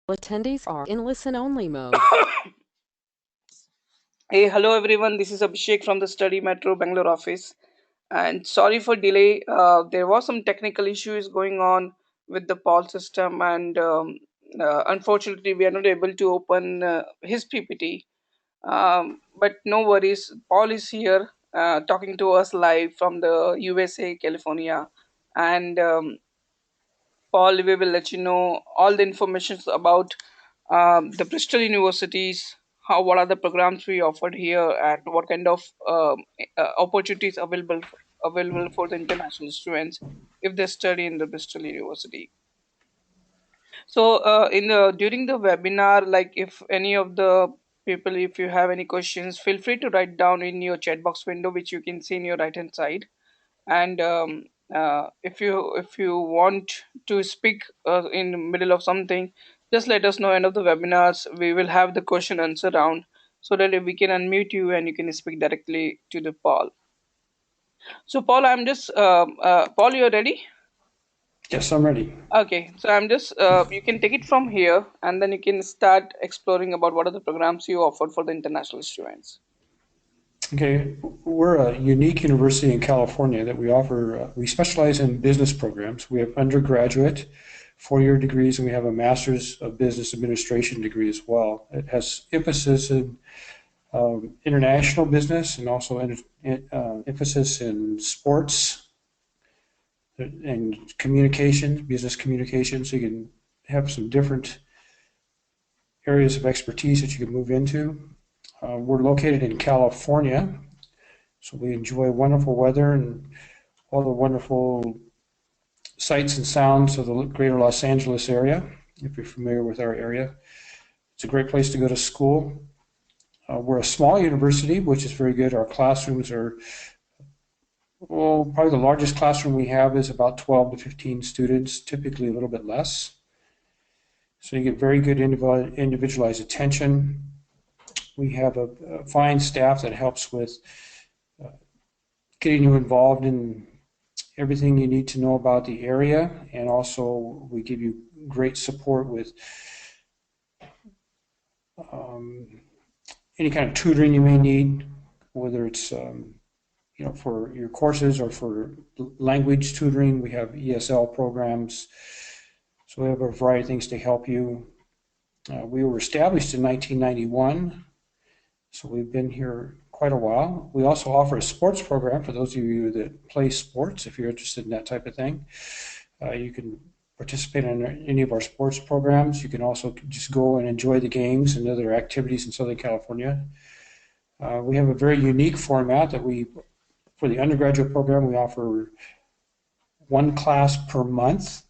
Attendees are in listen-only mode. Hey, hello everyone. This is Abhishek from the Study Metro Bangalore office. And sorry for delay. There was some technical issues going on with the Paul system, and unfortunately, we are not able to open his PPT. But no worries. Paul is here, talking to us live from the USA, California, and Paul, we will let you know all the information about the Bristol universities, what are the programs we offered here, and what kind of opportunities available for the international students if they study in the Bristol University. So, in the during the webinar, like if any of the people, if you have any questions, feel free to write down in your chat box window, which you can see in your right hand side. And if you want to speak in the middle of something, just let us know. End of the webinars, we will have the question answer round so that we can unmute you and you can speak directly to the Paul. So Paul, I'm just Paul, you're ready? Yes, I'm ready. Okay, so I'm just you can take it from here and then you can start exploring about what are the programs you offered for the international students. Okay, we're a unique university in California that we offer, we specialize in business programs. We have undergraduate 4-year degrees, and we have a master's of business administration degree as well. It has emphasis in international business and also emphasis in sports and communication, business communication. So you can have some different areas of expertise that you can move into. We're located in California, so we enjoy wonderful weather and all the wonderful sights and sounds of the greater Los Angeles area, if you're familiar with our area. It's a great place to go to school. We're a small university, which is very good. Our classrooms are, well, probably the largest classroom we have is about 12 to 15 students, typically a little bit less. So you get very good individualized attention. We have a fine staff that helps with getting you involved in everything you need to know about the area, and also we give you great support with um, any kind of tutoring you may need, whether it's for your courses or for language tutoring. We have ESL programs, so we have a variety of things to help you. We were established in 1991, so we've been here quite a while. We also offer a sports program for those of you that play sports. If you're interested in that type of thing, you can participate in any of our sports programs. You can also just go and enjoy the games and other activities in Southern California. We have a very unique format that for the undergraduate program, we offer one class per month.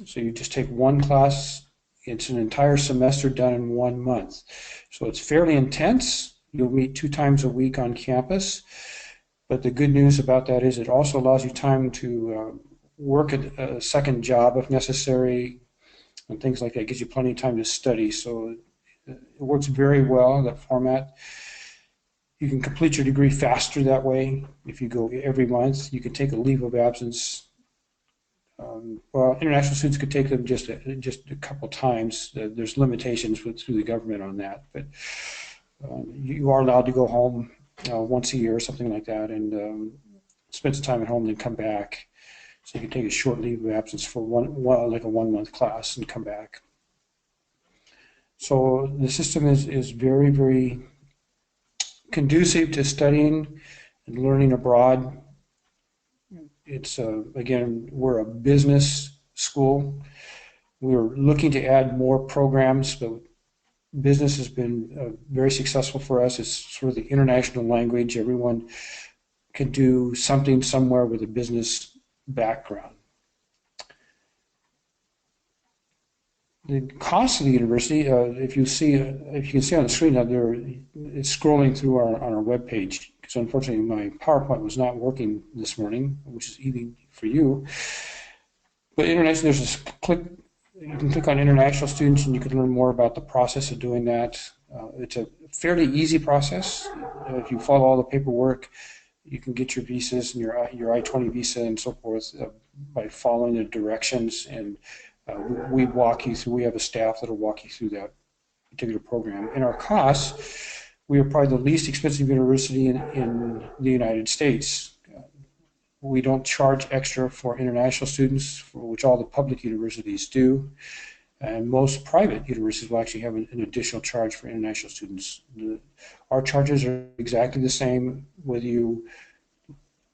So you just take one class. It's an entire semester done in 1 month. So it's fairly intense. You'll meet 2 times a week on campus. But the good news about that is it also allows you time to work at a second job if necessary, and things like that. It gives you plenty of time to study. So it works very well, that format. You can complete your degree faster that way if you go every month. You can take a leave of absence. Well, international students could take them just a couple times. There's limitations through the government on that, but you are allowed to go home once a year or something like that, and spend some time at home, then come back. So you can take a short leave of absence for like a 1 month class and come back. So the system is very, very conducive to studying and learning abroad. It's again, we're a business school. We're looking to add more programs, but business has been very successful for us. It's sort of the international language. Everyone can do something somewhere with a business background. The cost of the university, if you can see on the screen out there, it's scrolling through on our webpage. Because unfortunately, my PowerPoint was not working this morning, which is easy for you. But international, you can click on international students, and you can learn more about the process of doing that. It's a fairly easy process. If you follow all the paperwork, you can get your visas and your I-20 visa and so forth by following the directions, and we walk you through, we have a staff that'll walk you through that particular program. In our costs, we are probably the least expensive university in the United States. We don't charge extra for international students, which all the public universities do. And most private universities will actually have an additional charge for international students. Our charges are exactly the same whether you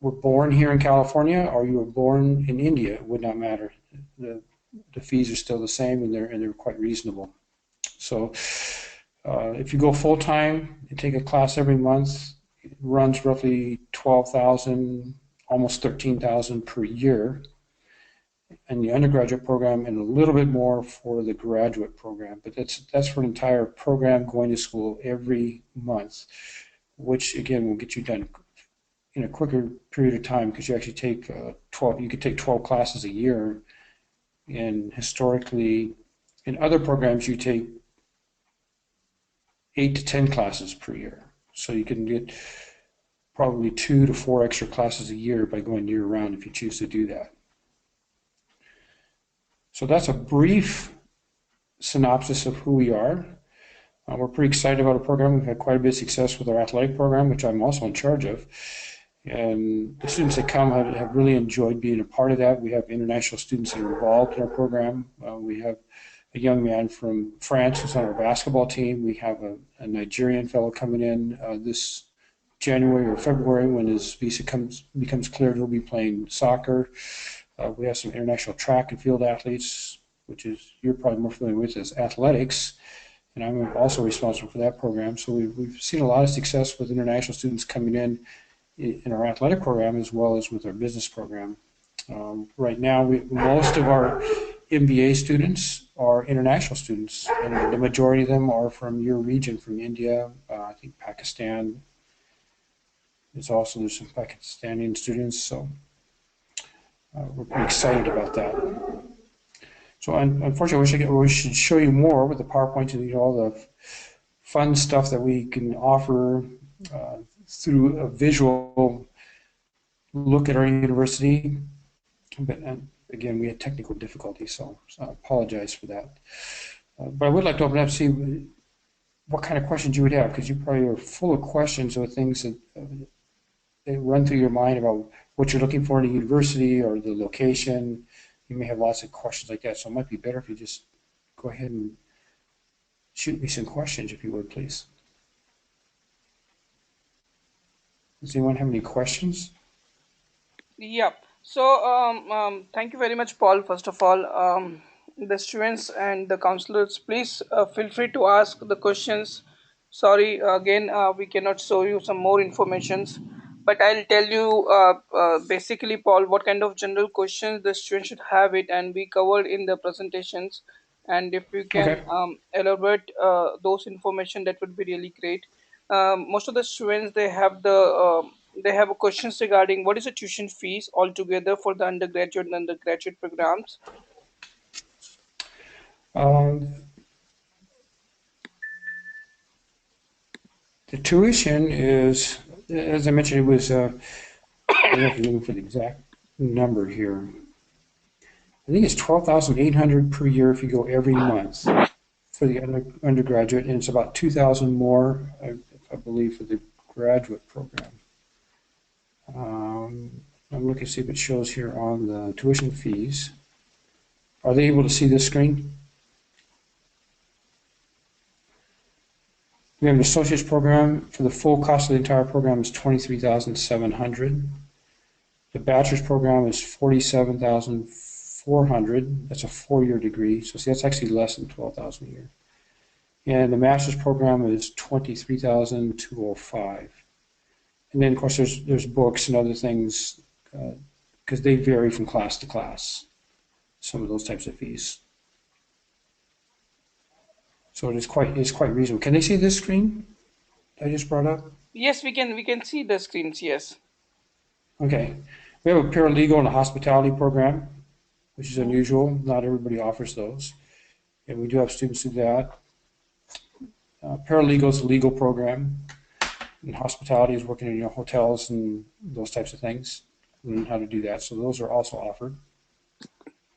were born here in California or you were born in India. It would not matter. The fees are still the same, and they're quite reasonable. So if you go full time and take a class every month, it runs roughly 12,000, almost 13,000 per year in the undergraduate program, and a little bit more for the graduate program. But that's for an entire program going to school every month, which again will get you done in a quicker period of time because you actually take 12. You could take 12 classes a year, and historically, in other programs, you take 8 to 10 classes per year. So you can get probably 2 to 4 extra classes a year by going year round if you choose to do that. So that's a brief synopsis of who we are. We're pretty excited about our program. We've had quite a bit of success with our athletic program, which I'm also in charge of. And the students that come have really enjoyed being a part of that. We have international students that are involved in our program. We have a young man from France who's on our basketball team. We have a Nigerian fellow coming in this January or February when his visa becomes cleared. He'll be playing soccer. We have some international track and field athletes, which is you're probably more familiar with as athletics, and I'm also responsible for that program. So we've seen a lot of success with international students coming in our athletic program as well as with our business program. Right now, most of our MBA students are international students, and the majority of them are from your region, from India, I think Pakistan. There's some Pakistani students, so we're pretty excited about that. So unfortunately, we should show you more with the PowerPoint and all the fun stuff that we can offer through a visual look at our university. But again, we had technical difficulties, so I apologize for that. But I would like to open up to see what kind of questions you would have, because you probably are full of questions or things that run through your mind about what you're looking for in a university or the location. You may have lots of questions like that, so it might be better if you just go ahead and shoot me some questions, if you would, please. Does anyone have any questions? Yeah. So thank you very much, Paul. First of all, the students and the counselors, please feel free to ask the questions. Sorry, again, we cannot show you some more informations, but I'll tell you basically, Paul, what kind of general questions the students should have it, and we covered in the presentations. And if you can Okay. elaborate those information, that would be really great. Most of the students they have questions regarding what is the tuition fees altogether for the undergraduate and undergraduate programs. Um, the tuition is, as I mentioned, it was, I don't know if you're looking for the exact number here. I think it's 12,800 per year if you go every month for the undergraduate, and it's about 2,000 more, I believe, for the graduate program. I'm looking to see if it shows here on the tuition fees. Are they able to see this screen? We have an associate's program. For the full cost of the entire program is $23,700. The bachelor's program is $47,400. That's a 4-year degree. So see, that's actually less than $12,000 a year. And the master's program is $23,205. And then, of course, there's books and other things because they vary from class to class, some of those types of fees. So it's quite reasonable. Can they see this screen I just brought up? Yes, we can see the screens. Yes. Okay. We have a paralegal and a hospitality program, which is unusual. Not everybody offers those. And we do have students do that. Paralegal is a legal program, and hospitality is working in hotels and those types of things, learning how to do that. So those are also offered.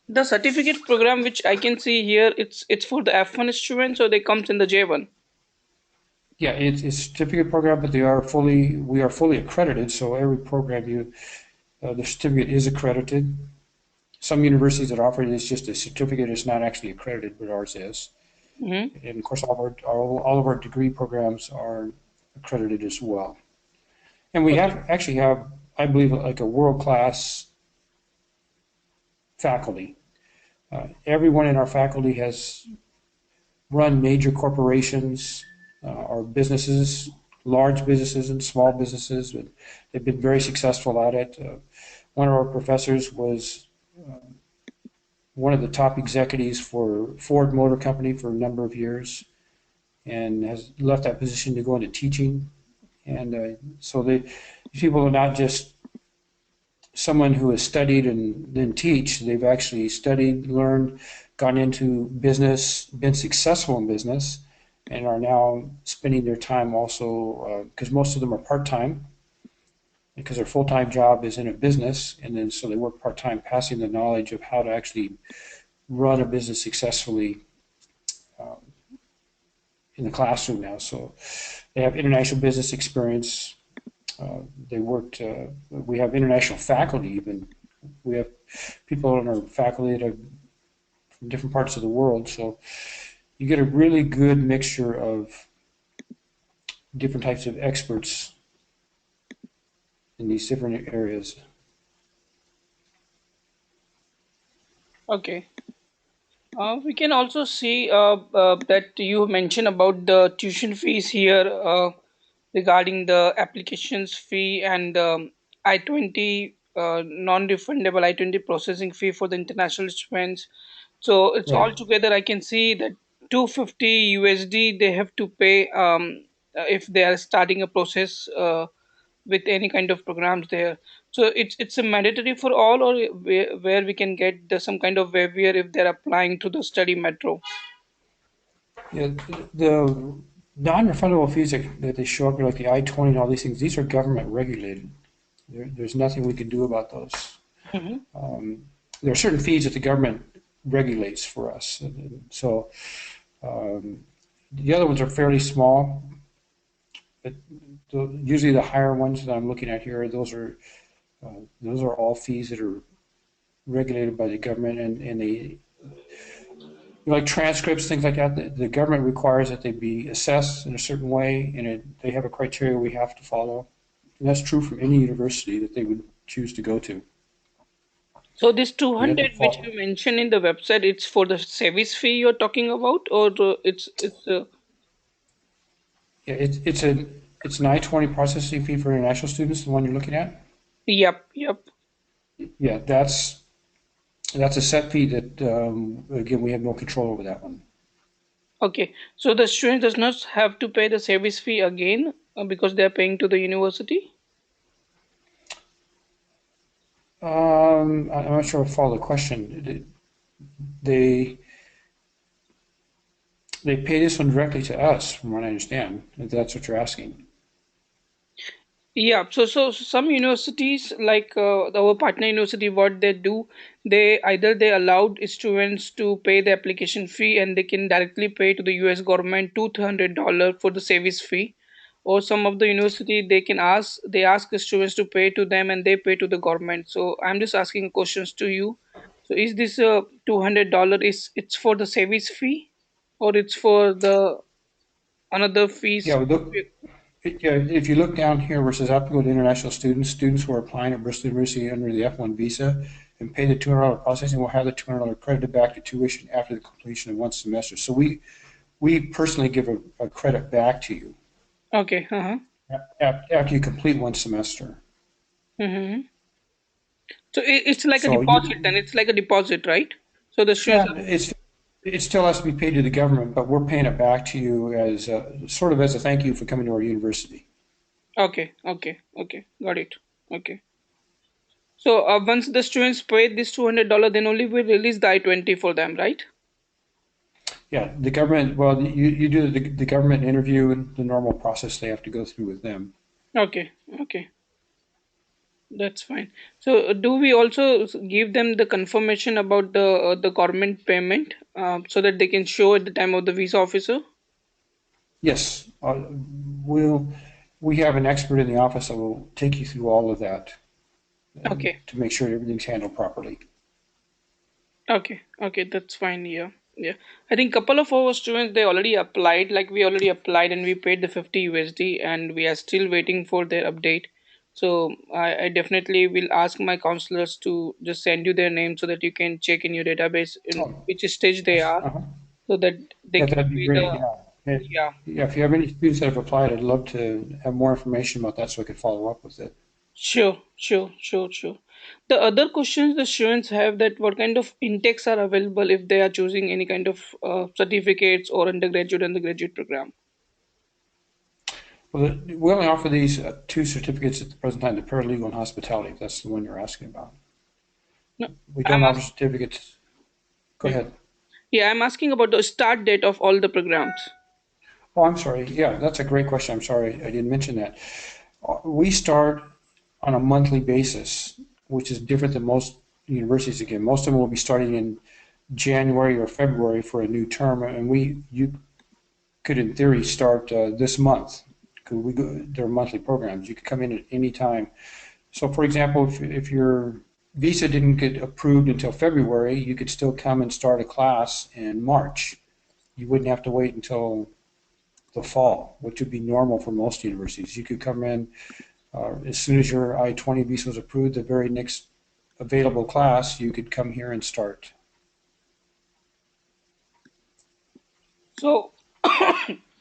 The certificate program which I can see here, it's for the F1 students, or they comes in the J1. Yeah, it's a certificate program, but we are fully accredited. So every program the certificate is accredited. Some universities that offer it is just a certificate. It's not actually accredited, but ours is. Hmm. And of course, all of our degree programs are accredited as well. And we Okay. actually have, I believe, like a world-class faculty. Everyone in our faculty has run major corporations or businesses, large businesses and small businesses. But they've been very successful at it. One of our professors was one of the top executives for Ford Motor Company for a number of years and has left that position to go into teaching. And so these people are not just someone who has studied and then teach. They've actually studied, learned, gone into business, been successful in business, and are now spending their time also because most of them are part time because their full time job is in a business, and then so they work part time, passing the knowledge of how to actually run a business successfully um, in the classroom now. So they have international business experience. They worked. We have international faculty even. We have people on our faculty that have from different parts of the world. So you get a really good mixture of different types of experts in these different areas. Okay. We can also see that you mentioned about the tuition fees here, regarding the applications fee and I-20 non-refundable I-20 processing fee for the international students. So it's all Right. together. I can see that 250 USD they have to pay if they are starting a process with any kind of programs there. So it's a mandatory for all, or where we can get some kind of waiver if they're applying to the study metro. Yeah, the non-refundable fees that they show up, like the I-20 and all these things, these are government regulated. There's nothing we can do about those. Hmm. Um, there are certain fees that the government regulates for us. So the other ones are fairly small, but usually the higher ones that I'm looking at here, those are all fees that are regulated by the government, and they like transcripts, things like that. The government requires that they be assessed in a certain way, and they have a criteria we have to follow. And that's true from any university that they would choose to go to. So this We have to 200 which follow. you mentioned in the website, it's for the service fee you're talking about, or it's Yeah, it's an I-20 processing fee for international students, the one you're looking at. yep, yep. Yeah, that's a set fee that again we have no control over that one. Okay, so the student does not have to pay the service fee again because they are paying to the university. I'm not sure I follow the question. They they pay this one directly to us, from what I understand. If that's what you're asking. Yeah, so some universities like our partner university, what they do, they either they allowed students to pay the application fee and they can directly pay to the U.S. government $200 for the service fee, or some of the university they ask the students to pay to them and they pay to the government. So I'm just asking questions to you. So is this $200 is it's for the service fee, or it's for the another Yeah, fees? yeah, if you look down here where it says applicable to international students, students who are applying at Bristol University under the F1 visa and pay the $200 processing will have the $200 credited back to tuition after the completion of one semester. So we personally give a credit back to you Okay, uh-huh. after you complete one semester. Mm-hmm. So it's like a So deposit, you, then it's like a deposit, right? So the students yeah, it still has to be paid to the government, but we're paying it back to you as sort of as a thank you for coming to our university. okay, okay, okay, got it. Okay. So once the students pay this $200, then only we release the I-20 for them, right? Yeah, the government, well, you do the government interview and the normal process they have to go through with them. Okay, okay. That's fine. So, do we also give them the confirmation about the government payment so that they can show at the time of the visa officer? Yes, we'll, we have an expert in the office that will take you through all of that Okay. to make sure everything's handled properly. Okay, okay, that's fine. Yeah, yeah. I think couple of our students they already applied. Like we already applied and we paid the 50 USD, and we are still waiting for their update. So I definitely will ask my counselors to just send you their name so that you can check in your database in Oh, which stage they yes, are, uh-huh. so that they Yeah, can that'd be pay the great, yeah. yeah. Yeah, if you have any students that have applied, I'd love to have more information about that so I could follow up with it. Sure, sure, sure, sure. The other questions the students have that what kind of intakes are available if they are choosing any kind of certificates or undergraduate program. Well, we only offer these two certificates at the present time, the paralegal and hospitality, if that's the one you're asking about. No, We I'm don't offer asking. certificates. Go Yeah, ahead. yeah, I'm asking about the start date of all the programs. Oh, I'm sorry. Yeah, that's a great question. I'm sorry I didn't mention that. We start on a monthly basis, which is different than most universities. Again, most of them will be starting in January or February for a new term, and you could, in theory, start this month. They're monthly programs. You could come in at any time. So, for example, if your visa didn't get approved until February, you could still come and start a class in March. You wouldn't have to wait until the fall, which would be normal for most universities. You could come in as soon as your I-20 visa was approved, the very next available class, you could come here and start. So,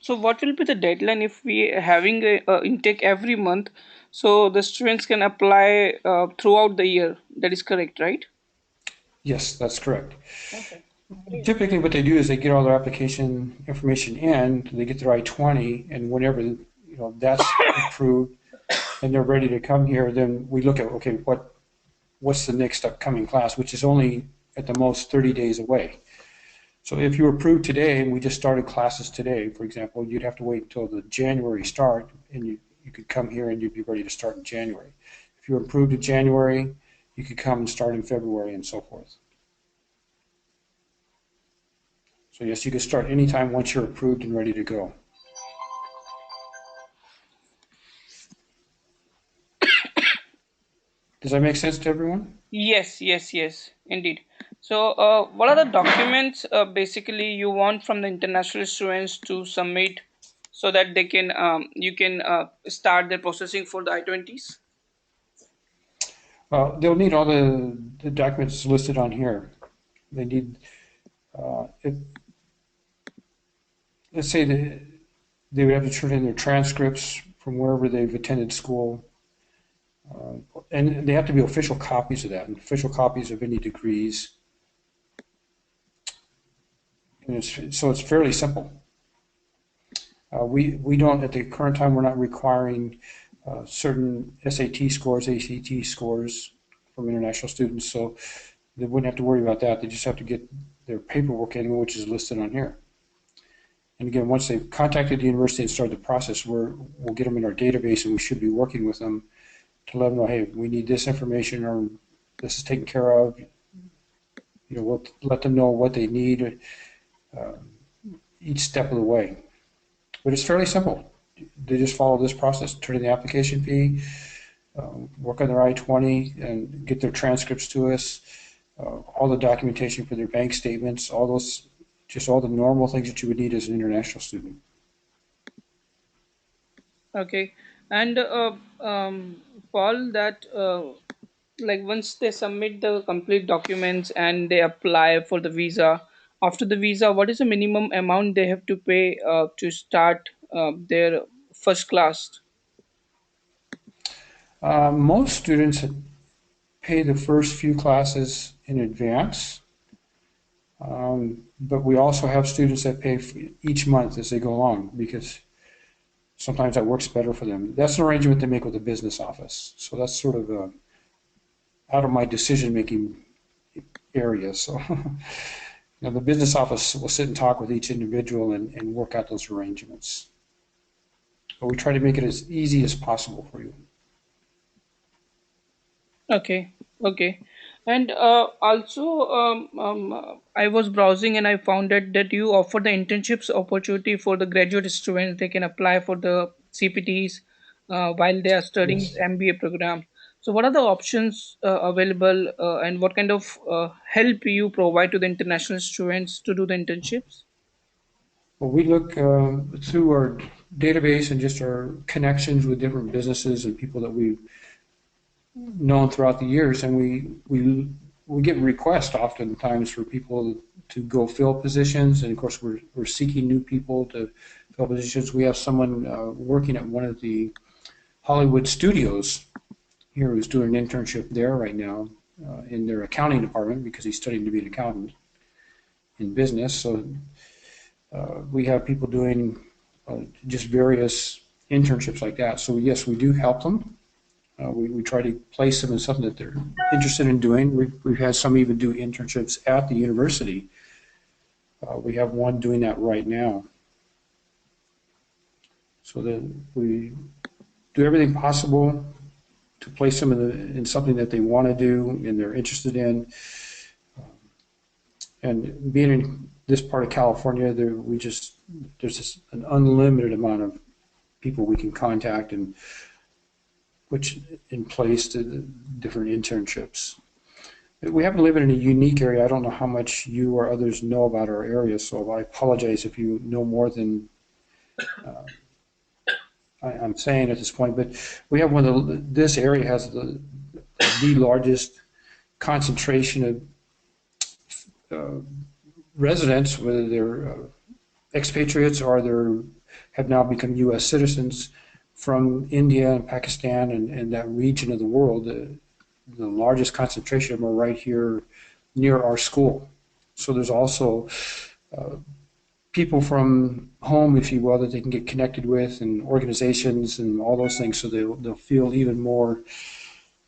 so what will be the deadline if we having a intake every month, so the students can apply throughout the year? That is correct, right? Yes, that's correct. Okay. Great. Typically, what they do is they get all their application information in, they get their I-20, and whenever that's approved and they're ready to come here, then we look at okay, what's the next upcoming class, which is only at the most 30 days away. So if you approved today and we just started classes today, for example, you'd have to wait until the January start and you could come here and you'd be ready to start in January. If you're approved in January, you could come and start in February and so forth. So yes, you could start anytime once you're approved and ready to go. Does that make sense to everyone? Yes, yes, yes, indeed. So, what are the documents basically you want from the international students to submit so that they can you can start their processing for the I-20s? They'll need all the documents listed on here. They need, if, let's say they would have to turn in their transcripts from wherever they've attended school. And they have to be official copies of that, and official copies of any degrees. And so it's fairly simple. We don't, at the current time, we're not requiring certain SAT scores, ACT scores from international students, so they wouldn't have to worry about that. They just have to get their paperwork in, which is listed on here. And again, once they've contacted the university and started the process, we'll get them in our database, and we should be working with them to let them know, hey, we need this information, or this is taken care of. We'll let them know what they need uh, each step of the way. But it's fairly simple. They just follow this process, turn in the application fee, work on their I-20, and get their transcripts to us, all the documentation for their bank statements, just all the normal things that you would need as an international student. Okay, and Paul, that like once they submit the complete documents and they apply for the visa, after the visa, what is the minimum amount they have to pay to start their first class? Most students pay the first few classes in advance, but we also have students that pay each month as they go along because sometimes that works better for them. That's an arrangement they make with the business office. So that's sort of out of my decision-making area. So the business office will sit and talk with each individual and work out those arrangements. But we try to make it as easy as possible for you. Okay, okay. And also, I was browsing and I found that you offer the internships opportunity for the graduate students. They can apply for the CPTs while they are studying Yes. MBA program. So, what are the options available, and what kind of help you provide to the international students to do the internships? Well, we look through our database and just our connections with different businesses and people that we've known throughout the years, and we get requests oftentimes for people to go fill positions, and of course we're seeking new people to fill positions. We have someone working at one of the Hollywood studios here who's doing an internship there right now in their accounting department because he's studying to be an accountant in business. So we have people doing just various internships like that. So yes, we do help them. We try to place them in something that they're interested in doing. We've had some even do internships at the university. We have one doing that right now. So that we do everything possible to place them in something that they want to do and they're interested in. And being in this part of California, there's just an unlimited amount of people we can contact and put in place to the different internships. We happen to live in a unique area. I don't know how much you or others know about our area, so I apologize if you know more than I'm saying at this point. But we have this area has the largest concentration of residents, whether they're expatriates or they have now become U.S. citizens from India and Pakistan and that region of the world. The largest concentration of them are right here near our school. So there's also people from home, if you will, that they can get connected with and organizations and all those things. So they'll feel even more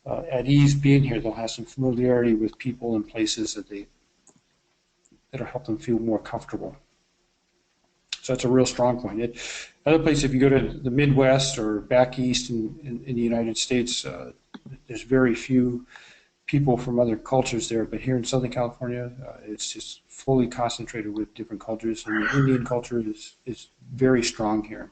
at ease being here. They'll have some familiarity with people and places that'll help them feel more comfortable. So that's a real strong point. Other places, if you go to the Midwest or back east in the United States, there's very few people from other cultures there. But here in Southern California, it's just fully concentrated with different cultures, and the Indian culture is very strong here.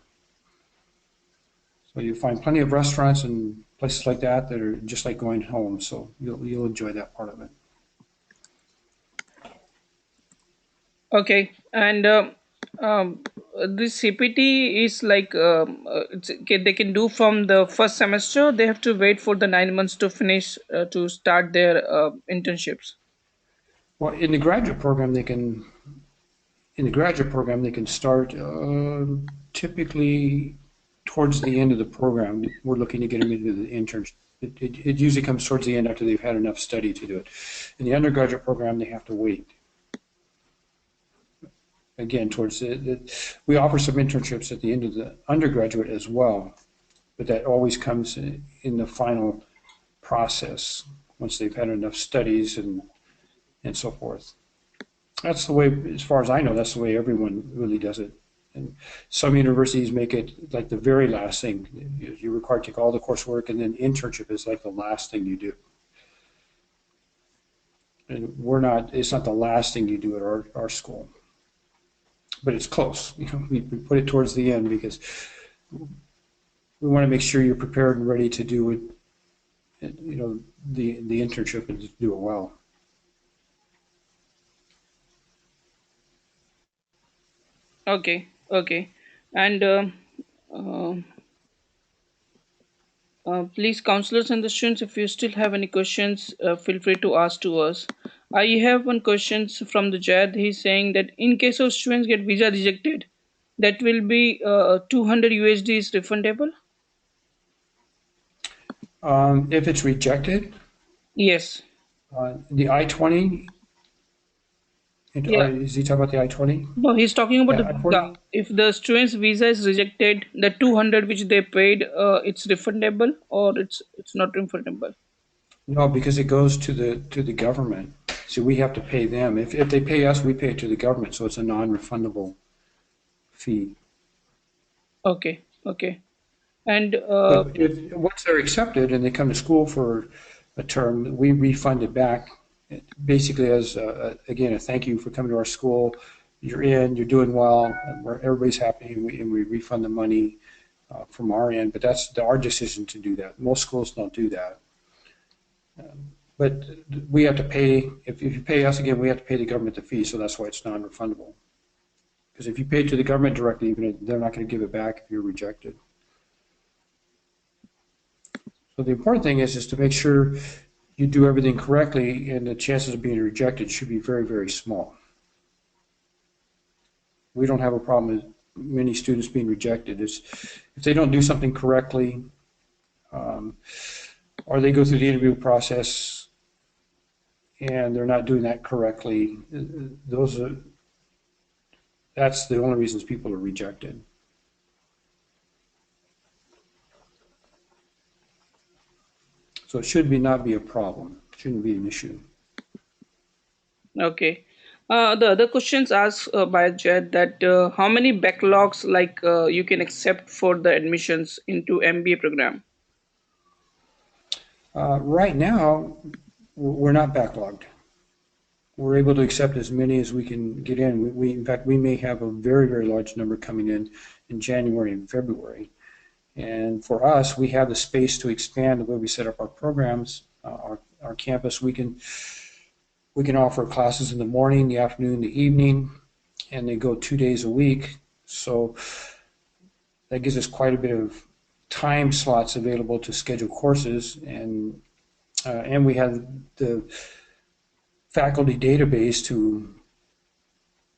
So you find plenty of restaurants and places like that are just like going home. So you'll enjoy that part of it. Okay, and this CPT is like they can do from the first semester. They have to wait for the 9 months to finish to start their internships. Well, in the graduate program they can start typically towards the end of the program. We're looking to get them into the internship. It usually comes towards the end after they've had enough study to do it. In the undergraduate program, they have to wait. Again, we offer some internships at the end of the undergraduate as well, but that always comes in the final process once they've had enough studies and so forth. That's the way, as far as I know, that's the way everyone really does it. And some universities make it like the very last thing. You're required to take all the coursework, and then internship is like the last thing you do. And it's not the last thing you do at our school, but it's close. We put it towards the end because we want to make sure you're prepared and ready to do it, the internship and to do it well. Okay, okay, and uh, please, counselors and the students, if you still have any questions, feel free to ask to us. I have one question from the chat. He's saying that in case of students get visa rejected, that will be 200 USD is refundable. If it's rejected, Yes. the I-20, Yeah. is he talking about the I-20? No, he's talking about Yeah, the visa. I-20. If the student's visa is rejected, the 200 which they paid, it's refundable or it's not refundable. No, because it goes to the government. So we have to pay them. If they pay us, we pay it to the government. So it's a non-refundable fee. Okay, okay. And But if once they're accepted and they come to school for a term, we refund it back basically as, again, a thank you for coming to our school. You're in, you're doing well, everybody's happy, and we refund the money from our end, but that's our decision to do that. Most schools don't do that. But we have to pay, if you pay us again, we have to pay the government the fee, so that's why it's non-refundable. Because if you pay to the government directly, they're not going to give it back if you're rejected. So the important thing is to make sure you do everything correctly, and the chances of being rejected should be very, very small. We don't have a problem with many students being rejected. If they don't do something correctly, or they go through the interview process and they're not doing that correctly, that's the only reasons people are rejected. So it should not be a problem. It shouldn't be an issue. Okay. The other questions asked by Jed that how many backlogs you can accept for the admissions into MBA program? Right now, we're not backlogged. We're able to accept as many as we can get in. In fact, we may have a very, very large number coming in January and February. And for us, we have the space to expand the way we set up our programs, our campus. We can offer classes in the morning, the afternoon, the evening, and they go 2 days a week. So that gives us quite a bit of time slots available to schedule courses, and we have the faculty database to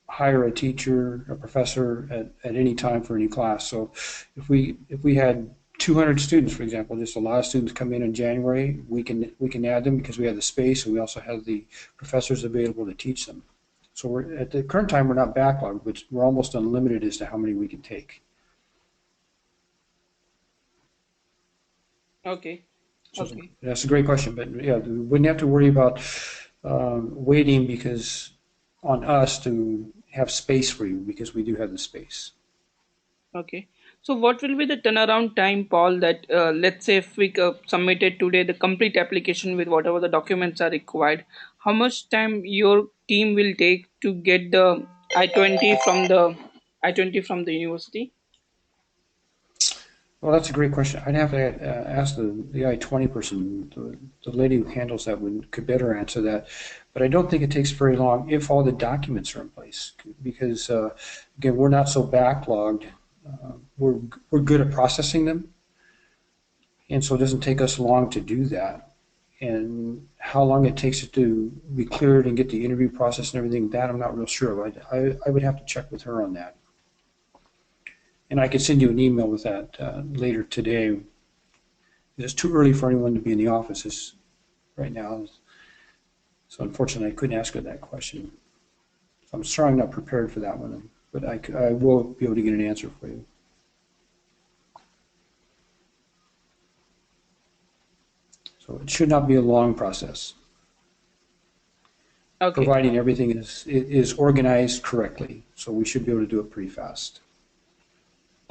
hire a teacher, a professor at any time for any class. So if we had 200 students, for example, just a lot of students come in January, we can add them because we have the space, and we also have the professors available to teach them. So we're at the current time, we're not backlogged, but we're almost unlimited as to how many we can take. Okay. So Okay. that's a great question, but yeah, we wouldn't have to worry about waiting because on us to have space for you, because we do have the space. Okay. So what will be the turnaround time, Paul, that let's say if we submitted today the complete application with whatever the documents are required, how much time your team will take to get the I-20 from the university? Well, that's a great question. I'd have to ask the I-20 person, the lady who handles that could better answer that. But I don't think it takes very long if all the documents are in place, because again, we're not so backlogged. We're good at processing them, and so it doesn't take us long to do that. And how long it takes it to be cleared and get the interview process and everything, that I'm not real sure of. I would have to check with her on that. And I could send you an email with that later today. It's too early for anyone to be in the offices right now. So unfortunately, I couldn't ask her that question. So I'm sorry I'm not prepared for that one, but I will be able to get an answer for you. So it should not be a long process, Okay. providing everything is organized correctly. So we should be able to do it pretty fast.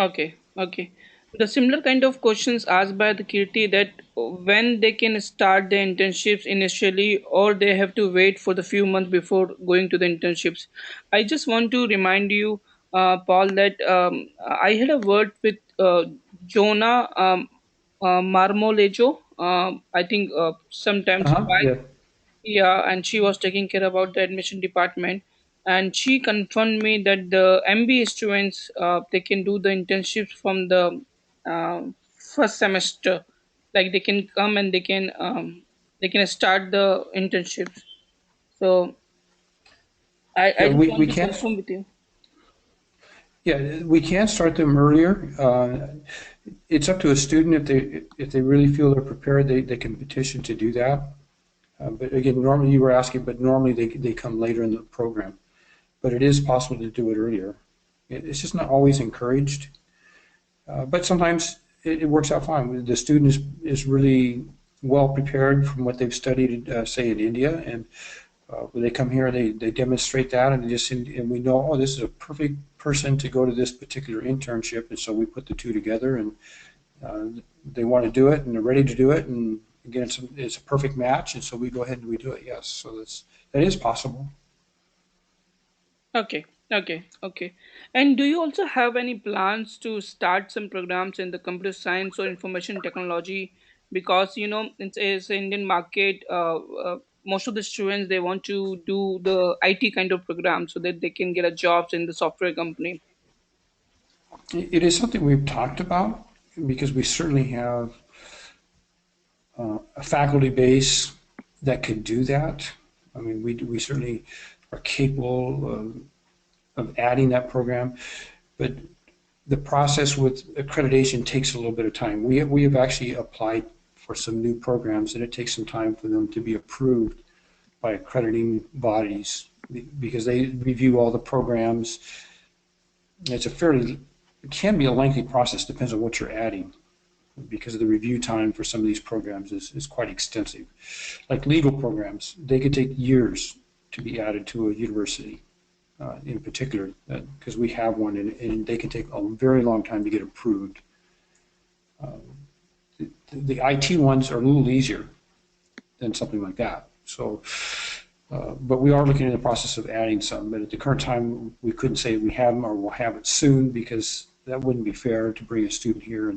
Okay, okay. The similar kind of questions asked by the Kirti that when they can start the internships initially, or they have to wait for the few months before going to the internships. I just want to remind you, Paul, that I had a word with Jonah Marmolejo. I think sometimes back. Yeah. Yeah, and she was taking care about the admission department, and she confirmed me that the MBA students they can do the internships from the first semester, like they can come and they can start the internships. So I Yeah, just we want to can't. confirm with you. Yeah, we can start them earlier. It's up to a student if they really feel they're prepared, they can petition to do that. But again, normally you were asking, but normally they come later in the program. But it is possible to do it earlier. It's just not always encouraged. But sometimes it works out fine. The student is really well prepared from what they've studied, say in India, and when they come here, they demonstrate that, and we know, oh, this is a perfect person to go to this particular internship, and so we put the two together, and they want to do it, and they're ready to do it, and again, it's a perfect match, and so we go ahead and we do it. Yes, so that is possible. Okay, okay. And do you also have any plans to start some programs in the computer science or information technology? Because it's an Indian market. Most of the students they want to do the IT kind of program so that they can get a jobs in the software company. It is something we've talked about because we certainly have a faculty base that could do that. I mean, we certainly are capable of adding that program, but the process with accreditation takes a little bit of time. We have actually applied for some new programs, and it takes some time for them to be approved by accrediting bodies because they review all the programs. It's it can be a lengthy process, depends on what you're adding, because the review time for some of these programs is quite extensive. Like legal programs, they could take years to be added to a university. In particular, because we have one, and they can take a very long time to get approved. The IT ones are a little easier than something like that. So, but we are looking in the process of adding some. But at the current time, we couldn't say we have them or we'll have it soon because that wouldn't be fair to bring a student here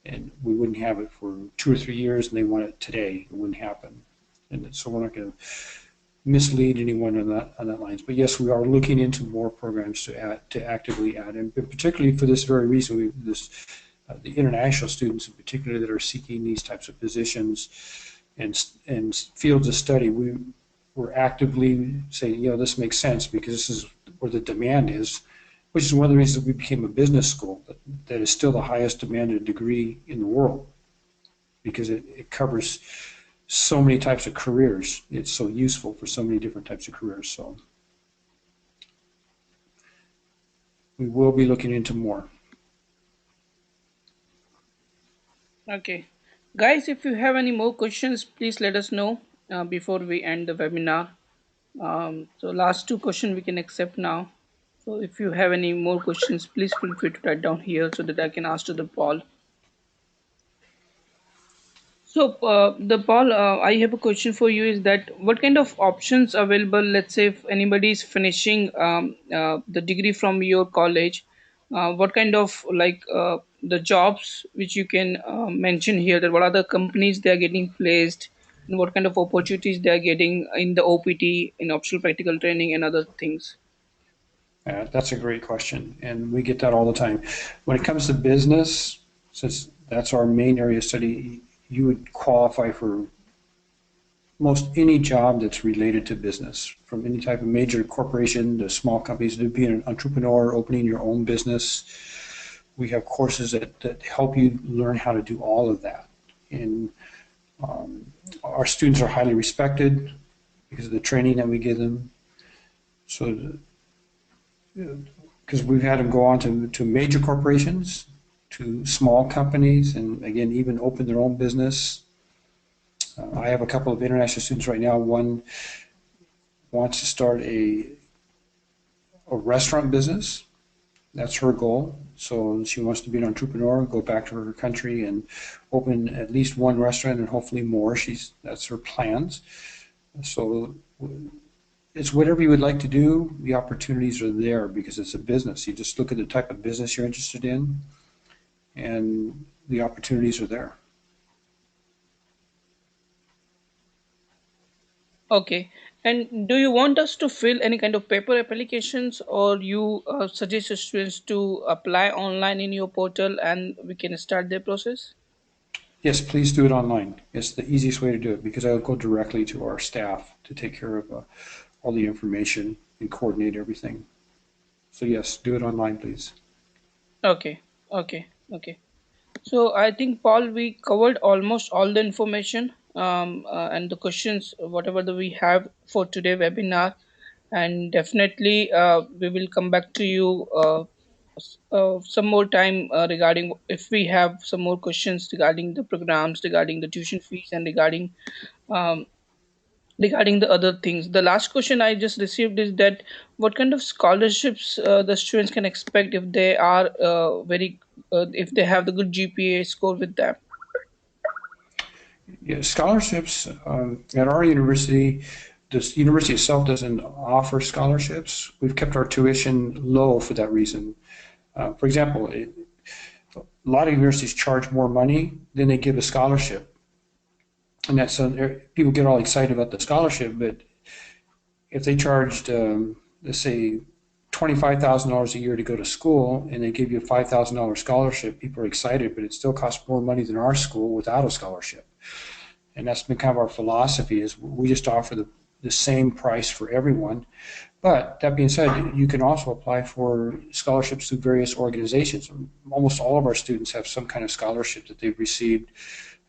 and we wouldn't have it for 2 or 3 years and they want it today. It wouldn't happen. And so we're not going to mislead anyone on that lines. But yes, we are looking into more programs to actively add, and particularly for this very reason, the international students in particular that are seeking these types of positions and fields of study. We're actively saying, this makes sense because this is where the demand is, which is one of the reasons we became a business school that is still the highest demanded degree in the world because it covers so many types of careers. It's so useful for so many different types of careers. So we will be looking into more. Okay, guys, if you have any more questions, please let us know before we end the webinar. So last two questions we can accept now. So if you have any more questions, please feel free to write down here so that I can ask to the Paul. So, the Paul, I have a question for you. Is that what kind of options available? Let's say if anybody is finishing the degree from your college, what kind of the jobs which you can mention here? That what are the companies they are getting placed, and what kind of opportunities they are getting in the OPT, in optional practical training, and other things. That's a great question, and we get that all the time. When it comes to business, since that's our main area of study, you would qualify for most any job that's related to business, from any type of major corporation to small companies, to being an entrepreneur, opening your own business. We have courses that help you learn how to do all of that. And our students are highly respected because of the training that we give them. So, because we've had them go on to major corporations, to small companies, and again, even open their own business. I have a couple of international students right now. One wants to start a restaurant business. That's her goal. So she wants to be an entrepreneur, go back to her country and open at least one restaurant and hopefully more. That's her plans. So it's whatever you would like to do. The opportunities are there because it's a business. You just look at the type of business you're interested in, and the opportunities are there. Okay. And do you want us to fill any kind of paper applications, or you suggest your students to apply online in your portal and we can start their process? Yes, please do it online. It's the easiest way to do it because I'll go directly to our staff to take care of all the information and coordinate everything. So yes, do it online, please. Okay, okay. So I think Paul, we covered almost all the information and the questions, whatever that we have for today webinar, and definitely we will come back to you some more time regarding if we have some more questions regarding the programs, regarding the tuition fees, and um, regarding the other things. The last question I just received is that what kind of scholarships the students can expect if they are if they have the good GPA score with them. Yeah, scholarships at our university, the university itself doesn't offer scholarships. We've kept our tuition low for that reason. For example, a lot of universities charge more money than they give a scholarship, and that's people get all excited about the scholarship. But if they charged, let's say, $25,000 a year to go to school, and they give you a $5,000 scholarship, people are excited, but it still costs more money than our school without a scholarship. And that's been kind of our philosophy is we just offer the same price for everyone. But that being said, you can also apply for scholarships through various organizations. Almost all of our students have some kind of scholarship that they've received.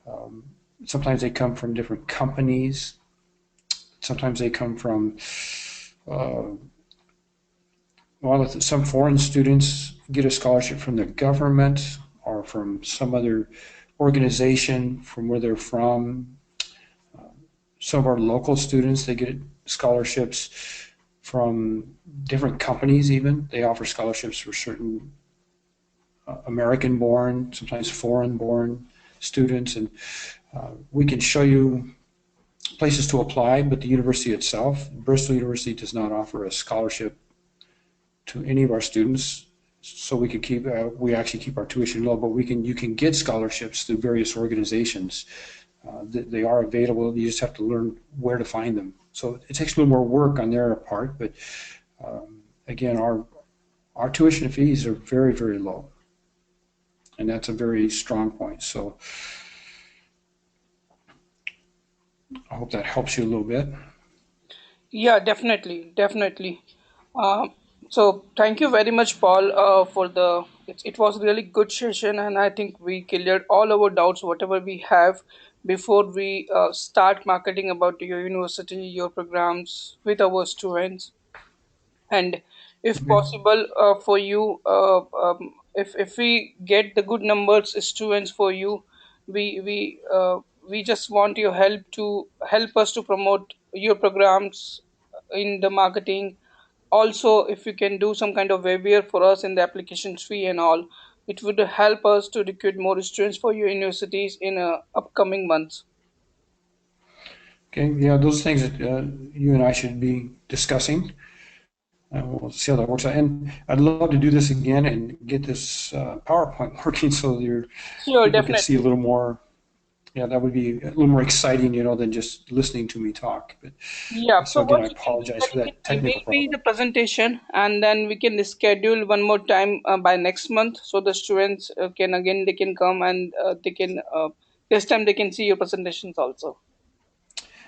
Um, Sometimes they come from different companies. Sometimes they come from, uh, well, some foreign students get a scholarship from the government or from some other organization from where they're from. Some of our local students, they get scholarships from different companies even. They offer scholarships for certain American-born, sometimes foreign-born students. And we can show you places to apply, but the university itself, Bristol University, does not offer a scholarship to any of our students. So we could keep, we actually keep our tuition low, but you can get scholarships through various organizations. They are available. You just have to learn where to find them. So it takes a little more work on their part, but again, our tuition fees are very, very low, and that's a very strong point. So I hope that helps you a little bit. Yeah, definitely, definitely. Um, so thank you very much, Paul, for it was really good session, and I think we cleared all our doubts, whatever we have, before we start marketing about your university, your programs with our students. And if Okay. possible, for you, if we get the good numbers students for you, we just want your help to help us to promote your programs in the marketing. Also, if you can do some kind of waiver for us in the application fee and all, it would help us to recruit more students for your universities in upcoming months. Okay. Yeah, those things that you and I should be discussing. We'll see how that works out. And I'd love to do this again and get this PowerPoint working so your Sure, people can see a definitely. little more. Yeah, that would be a little more exciting, than just listening to me talk. But Yeah, so so again, what I you can do apologize that for you can that technical email me problem. the presentation, and then we can schedule one more time by next month, so the students can again they can come and they can this time they can see your presentations also.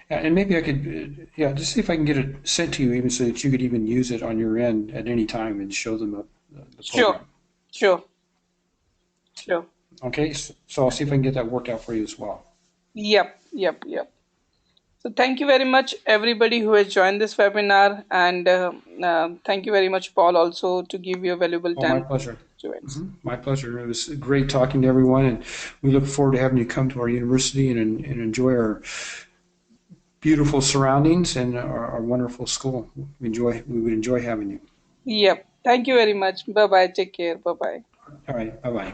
Yeah, and maybe I could, yeah, just see if I can get it sent to you, even so that you could even use it on your end at any time and show them the Sure, program. sure, sure. Okay, so I'll see if I can get that worked out for you as well. Yep, yep, yep. So thank you very much everybody who has joined this webinar, and thank you very much, Paul, also to give your valuable Oh, my time to pleasure. students. My pleasure. It was great talking to everyone, and we look forward to having you come to our university and enjoy our beautiful surroundings and our wonderful school. We would enjoy having you. Yep. Thank you very much. Bye bye. Take care. Bye bye. All right, bye bye.